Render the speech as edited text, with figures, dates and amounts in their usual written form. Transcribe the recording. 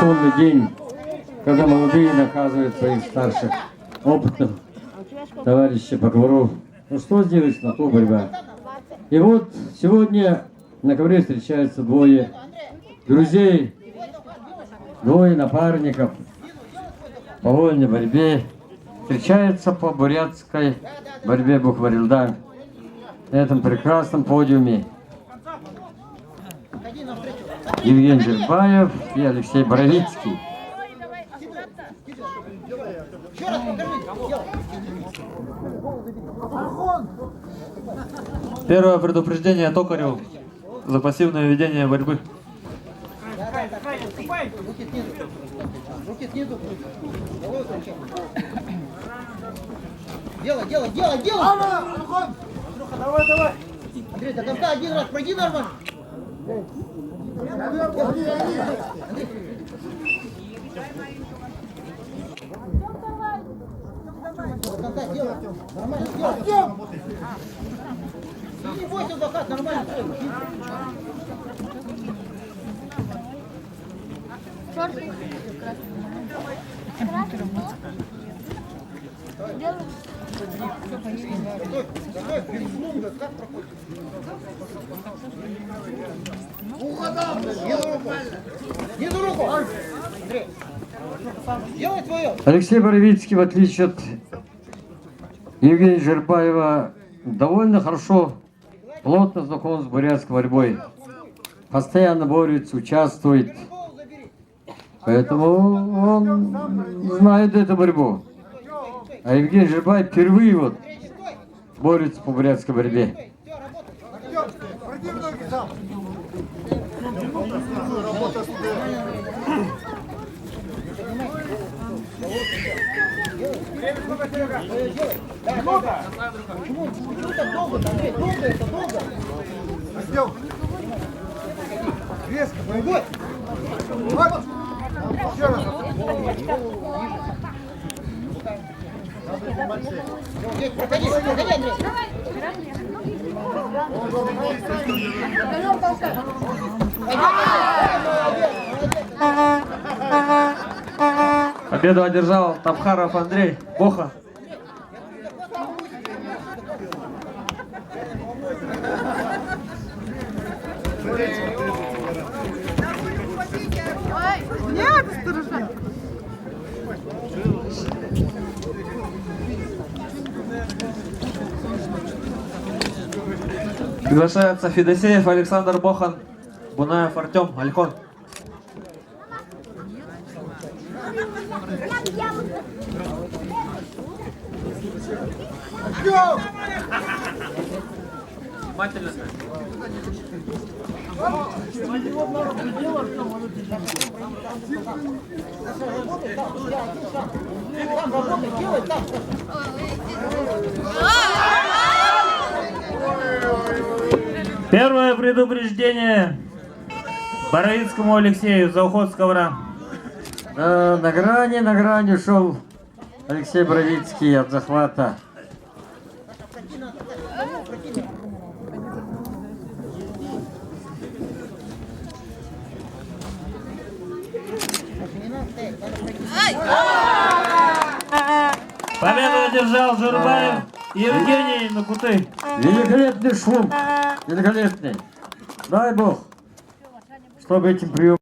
традиционный день, когда молодые наказывают своих старших, опытных товарищей по двору. Ну что сделаешь, на то борьба. И вот сегодня на ковре встречаются двое друзей, двое напарников по вольной борьбе. Встречаются по бурятской борьбе букварь льда на этом прекрасном подиуме. Евгений Жербаев и Алексей Боровицкий. Первое предупреждение Токареву за пассивное ведение борьбы. Делай! Андрюха, давай! Андрей, до конца один раз пройди нормально. До конца делай. Нормально делай. Не бойся закат, нормально. Алексей Боровицкий, в отличие от Евгения Жербаева, довольно хорошо, плотно знаком с бурятской борьбой. Постоянно борется, участвует. Поэтому он знает эту борьбу. А Евгений Жербаев впервые вот борется по бурятской борьбе. Почему так долго, Андрей? Долго это, долго. Резко, пойдет. Еще раз. Проходи, Андрей. Победу одержал Табхаров Андрей Боха. Приглашается Федосеев Александр Бохан, Бунаев Артем Альхон. Внимательно. Первое предупреждение Боровицкому Алексею за уход с ковра. На грани ушел Алексей Боровицкий от захвата. Победу одержал Жербаев Евгений Накуты. Великолепный шум, великолепный. Дай Бог, чтобы этим приемом